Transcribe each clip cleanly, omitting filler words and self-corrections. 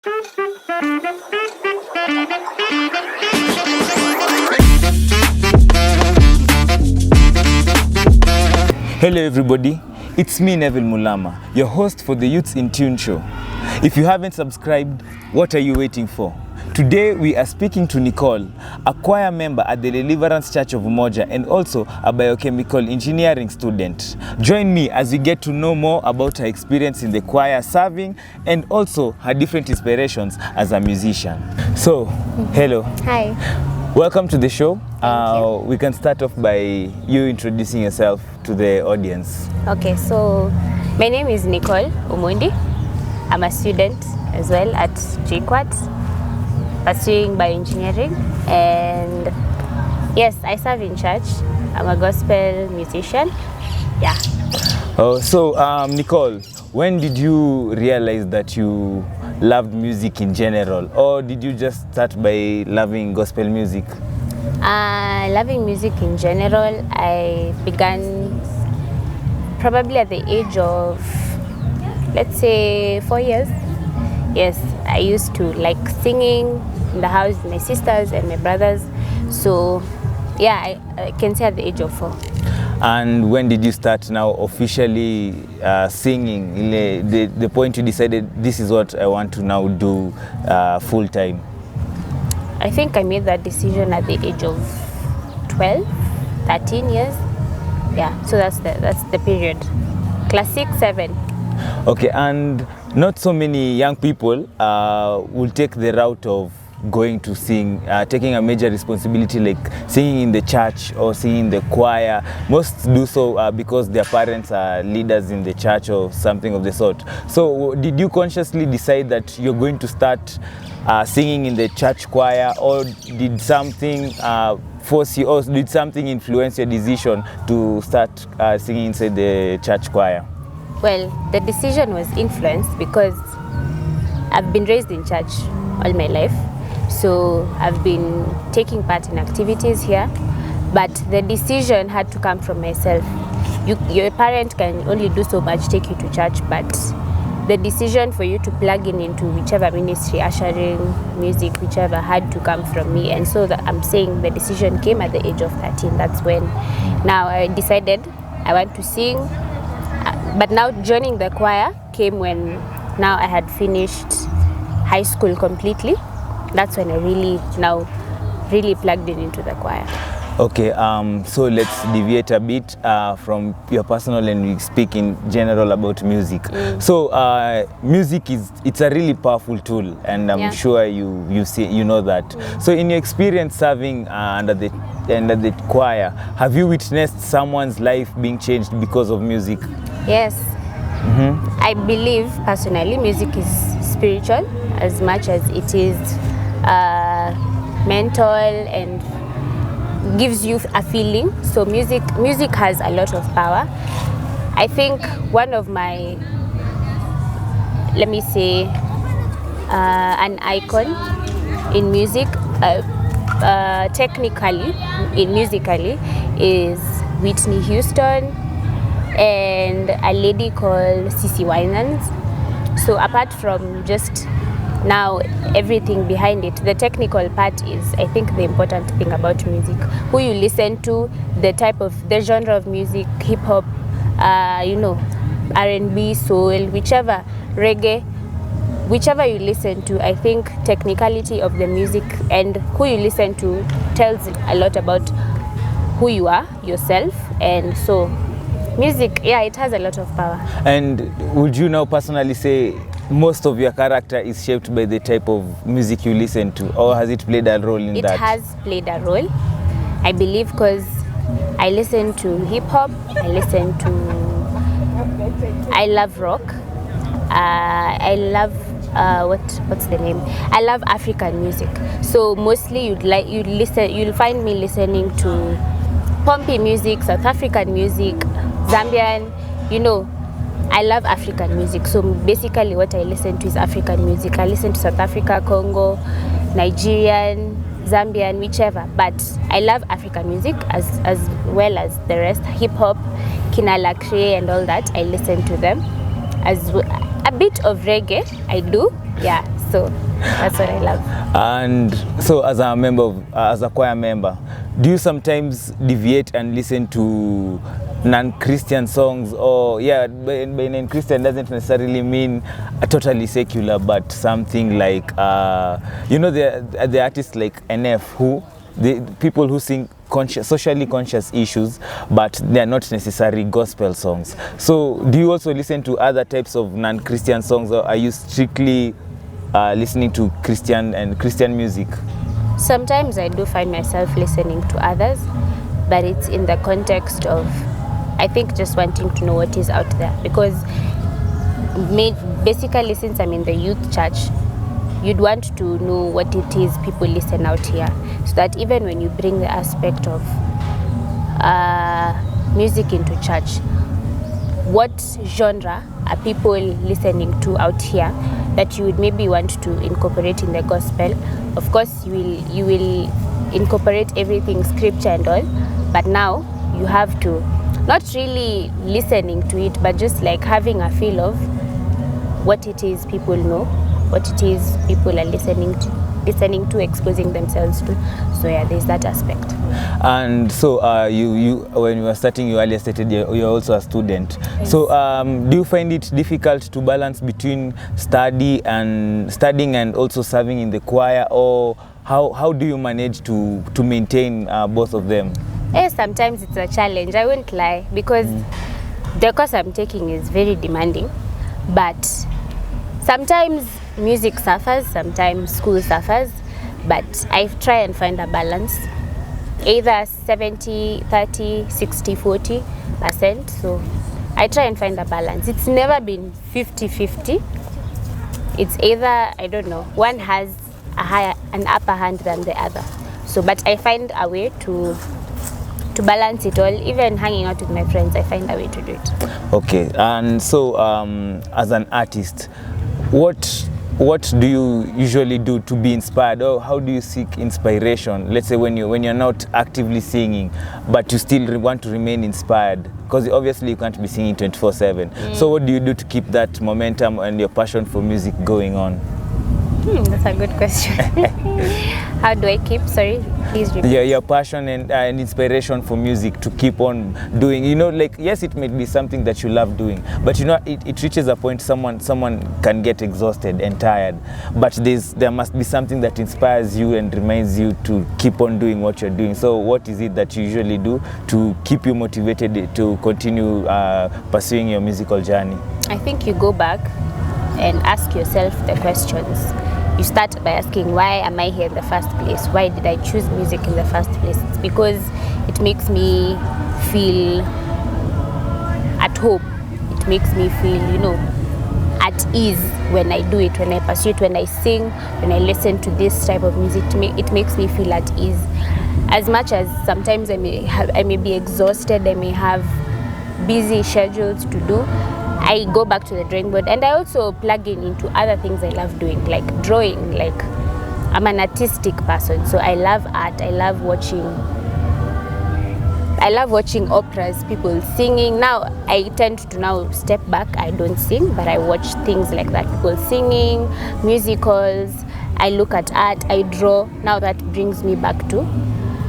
Hello everybody, it's me Neville Mulama, your host for the Youths in Tune show. If you haven't subscribed, what are you waiting for? Today we are speaking to Nicole, a choir member at the Deliverance Church of Umoja and also a biochemical engineering student. Join me as we get to know more about her experience in the choir serving and also her different inspirations as a musician. So, hello. Hi. Welcome to the show. Thank you. We can start off by you introducing yourself to the audience. Okay, so my name is Nicole Umundi. I'm a student as well at JQuat, pursuing bioengineering, and yes, I serve in church. I'm a gospel musician. Yeah. So Nicole, when did you realize that you loved music in general, or did you just start by loving gospel music? Loving music in general, I began probably at the age of, let's say, 4 years. Yes, I used to like singing in the house with my sisters and my brothers. So yeah, I can say at the age of 4. And when did you start now officially singing? The point you decided this is what I want to now do full time? I think I made that decision at the age of 12, 13 years. Yeah, so that's the period. Class 6, 7. Okay, and not so many young people will take the route of going to sing, taking a major responsibility like singing in the church or singing in the choir. Most do so because their parents are leaders in the church or something of the sort. So did you consciously decide that you're going to start singing in the church choir, or did something force you, or did something influence your decision to start singing inside the church choir? Well, the decision was influenced because I've been raised in church all my life. So I've been taking part in activities here, but the decision had to come from myself. Your parent can only do so much, take you to church, but the decision for you to plug into whichever ministry, ushering, music, whichever, had to come from me. And so I'm saying the decision came at the age of 13. That's when now I decided I want to sing. But now joining the choir came when now I had finished high school completely. That's when I really plugged into the choir. Okay, so let's deviate a bit from your personal and we speak in general about music. So music it's a really powerful tool, and I'm sure you know that. So in your experience serving under the choir, have you witnessed someone's life being changed because of music? Yes. I believe personally music is spiritual as much as it is mental and gives you a feeling. So music has a lot of power. I think one of my, let me say, an icon in music, technically, musically, is Whitney Houston and a lady called Cece Winans. So apart from just now everything behind it, the technical part is, I think, the important thing about music. Who you listen to, the genre of music, hip hop, R&B, soul, whichever, reggae, whichever you listen to, I think technicality of the music and who you listen to tells a lot about who you are, yourself. And so music, it has a lot of power. And would you now personally say most of your character is shaped by the type of music you listen to, or has it played a role in that? It has played a role, I believe, because I listen to hip hop, I love rock, I love what's the name? I love African music. So mostly you'll find me listening to Pompey music, South African music, Zambian, I love African music. So basically what I listen to is African music. I listen to South Africa, Congo, Nigerian, Zambian, whichever. But I love African music as well as the rest. Hip hop, Kina Lakre and all that. I listen to them. A bit of reggae, I do. Yeah. So that's what I love. And so as a choir member, do you sometimes deviate and listen to non-Christian songs? Or by non-Christian doesn't necessarily mean totally secular, but something like the artists like NF, who the people who sing socially conscious issues, but they are not necessarily gospel songs. So do you also listen to other types of non-Christian songs, or are you strictly listening to Christian music? Sometimes I do find myself listening to others, but it's in the context of, I think, just wanting to know what is out there. Because basically, since I'm in the youth church, you'd want to know what it is people listen out here, so that even when you bring the aspect of music into church, what genre are people listening to out here that you would maybe want to incorporate in the gospel? Of course, you will incorporate everything, scripture and all, but now you have to, not really listening to it, but just like having a feel of what it is people know, what it is people are listening to, exposing themselves to. So yeah, there's that aspect. And so you when you were starting, you earlier stated you're also a student. Yes. So do you find it difficult to balance between studying and also serving in the choir, or how do you manage to maintain both of them? Yes, sometimes it's a challenge, I won't lie, because the course I'm taking is very demanding, but sometimes music suffers, sometimes school suffers, but I try and find a balance, either 70, 30, 60, 40%. So I try and find a balance. It's never been 50-50. It's either, I don't know, one has an upper hand than the other. So, but I find a way to balance it all. Even hanging out with my friends, I find a way to do it. Okay, and so as an artist, what do you usually do to be inspired, or how do you seek inspiration? Let's say when you're not actively singing, but you still want to remain inspired, because obviously you can't be singing 24/7. So what do you do to keep that momentum and your passion for music going on? That's a good question. How do I keep? Sorry, please repeat. Yeah, your passion and inspiration for music to keep on doing. You know, like, yes, it may be something that you love doing, but you know, it reaches a point someone can get exhausted and tired. But there must be something that inspires you and reminds you to keep on doing what you're doing. So what is it that you usually do to keep you motivated to continue pursuing your musical journey? I think you go back and ask yourself the questions. You start by asking, why am I here in the first place? Why did I choose music in the first place? It's because it makes me feel at home. It makes me feel, at ease when I do it, when I pursue it, when I sing, when I listen to this type of music. It makes me feel at ease. As much as sometimes I may be exhausted, I may have busy schedules to do, I go back to the drawing board, and I also plug into other things I love doing, like drawing. Like, I'm an artistic person, so I love art. I love watching operas, people singing. Now I tend to now step back. I don't sing, but I watch things like that, people singing, musicals. I look at art, I draw. Now that brings me back to,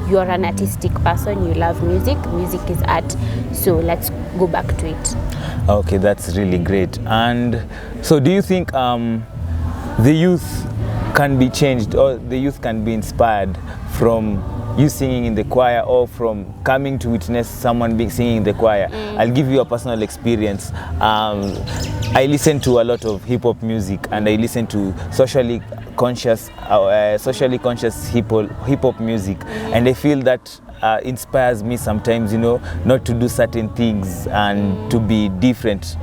you're an artistic person, you love music, music is art, so let's go back to it. Okay, that's really great. And so do you think the youth can be changed, or the youth can be inspired from you singing in the choir, or from coming to witness someone singing in the choir? I'll give you a personal experience. I listen to a lot of hip-hop music, and I listen to socially conscious hip-hop music, and I feel that inspires me sometimes, not to do certain things and to be different.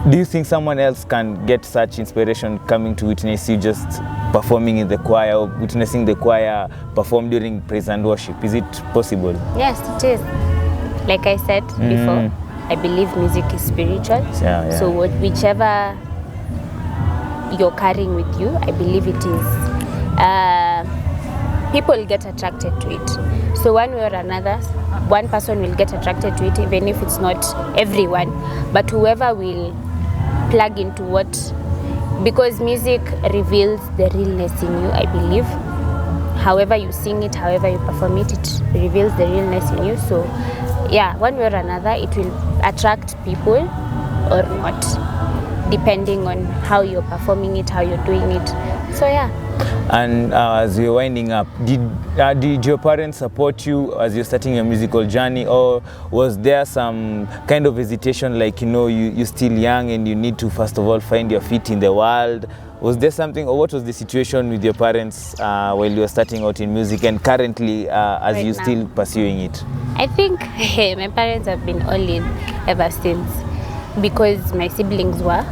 Do you think someone else can get such inspiration coming to witness you just performing in the choir, or witnessing the choir perform during praise and worship? Is it possible? Yes, it is. Like I said before, I believe music is spiritual. Yeah. So whichever you're carrying with you, I believe it is. People get attracted to it. So one way or another, one person will get attracted to it, even if it's not everyone, but whoever will plug into what because music reveals the realness in you, I believe. However you sing it, however you perform it, it reveals the realness in you. So yeah, one way or another, it will attract people or not, depending on how you're performing it, how you're doing it. So yeah. And as you're winding up, did your parents support you as you're starting your musical journey, or was there some kind of hesitation, like, you know, you're still young and you need to first of all find your feet in the world? Was there something, or what was the situation with your parents while you were starting out in music, and currently as Right you're now. still pursuing it? I think my parents have been all in ever since, because my siblings were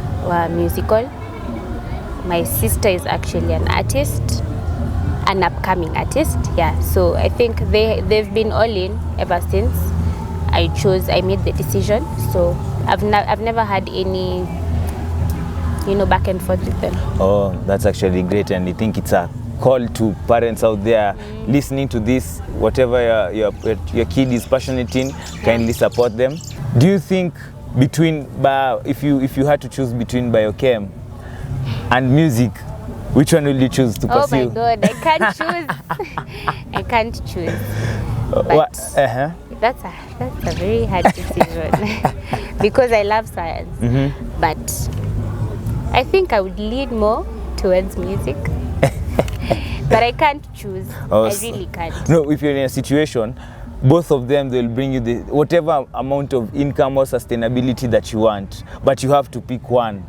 musical. My sister is actually an artist, an upcoming artist. Yeah, so I think they've been all in ever since I made the decision. So I've never had any, you know, back and forth with them. Oh, that's actually great, and I think it's a call to parents out there listening to this. Whatever your kid is passionate in, kindly support them. Do you think between if you had to choose between biochem and music, which one will you choose to pursue? Oh my God, I can't choose. I can't choose. But that's a very hard decision because I love science. But I think I would lean more towards music. But I can't choose. Oh, I really can't. No, if you're in a situation, both of them, they'll bring you the whatever amount of income or sustainability that you want, but you have to pick one.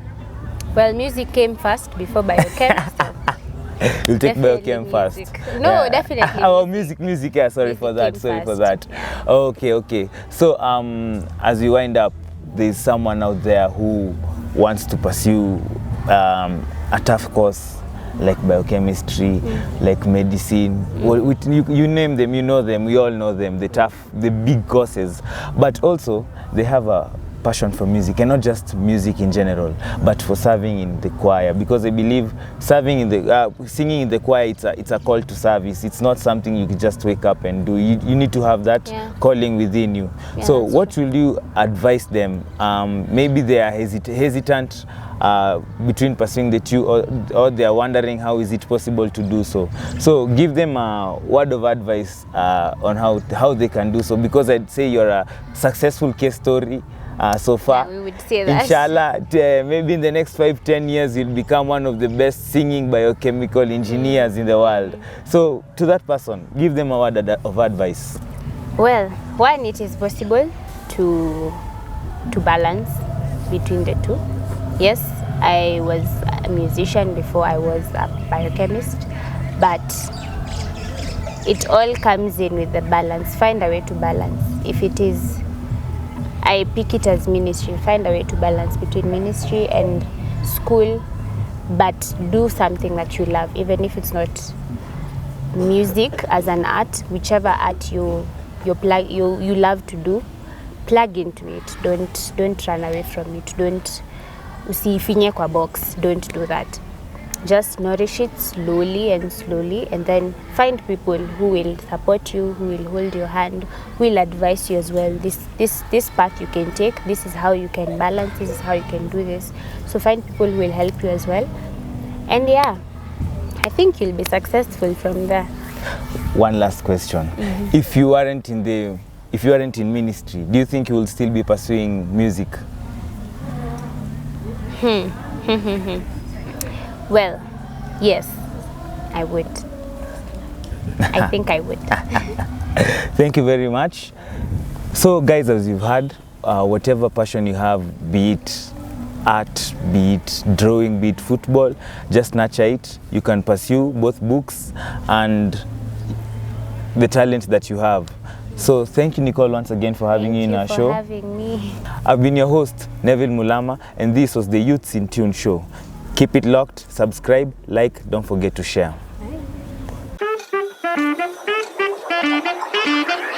Well, music came first before biochem. So you'll take definitely biochem first. music. No, definitely. Oh, music. Yeah, sorry Music for that. came Sorry for first. that. Okay. So, as we wind up, there's someone out there who wants to pursue a tough course like biochemistry, like medicine. Well, you name them, you know them. We all know them. The big courses, but also they have a passion for music, and not just music in general, but for serving in the choir, because I believe serving in the singing in the choir, it's a call to service. It's not something you can just wake up and do. You need to have that calling within you. Yeah, so what will you advise them? Maybe they are hesitant between pursuing the two, or they are wondering how is it possible to do so. So give them a word of advice on how they can do so, because I'd say you're a successful case story so far. Yeah, we would say that. Inshallah, maybe in the next 5-10 years, you'll become one of the best singing biochemical engineers in the world. So to that person, give them a word of advice. Well, one, it is possible to balance between the two. Yes, I was a musician before I was a biochemist, but it all comes in with the balance. Find a way to balance. If it is, I pick it as ministry, find a way to balance between ministry and school, but do something that you love, even if it's not music as an art, whichever art you love to do, plug into it. Don't run away from it. Don't usifinye kwa box. Don't do that. Just nourish it slowly, and then find people who will support you, who will hold your hand, who will advise you as well. This path you can take. This is how you can balance. This is how you can do this. So find people who will help you as well. And yeah, I think you'll be successful from there. One last question: if you aren't in ministry, do you think you will still be pursuing music? Well, yes, I would. I think I would. Thank you very much. So guys, as you've heard, whatever passion you have, be it art, be it drawing, be it football, just nurture it. You can pursue both books and the talent that you have. So thank you, Nicole, once again for having you in our show. Thank you for having me. I've been your host, Neville Mulama, and this was the Youths in Tune show. Keep it locked, subscribe, like, don't forget to share. Bye.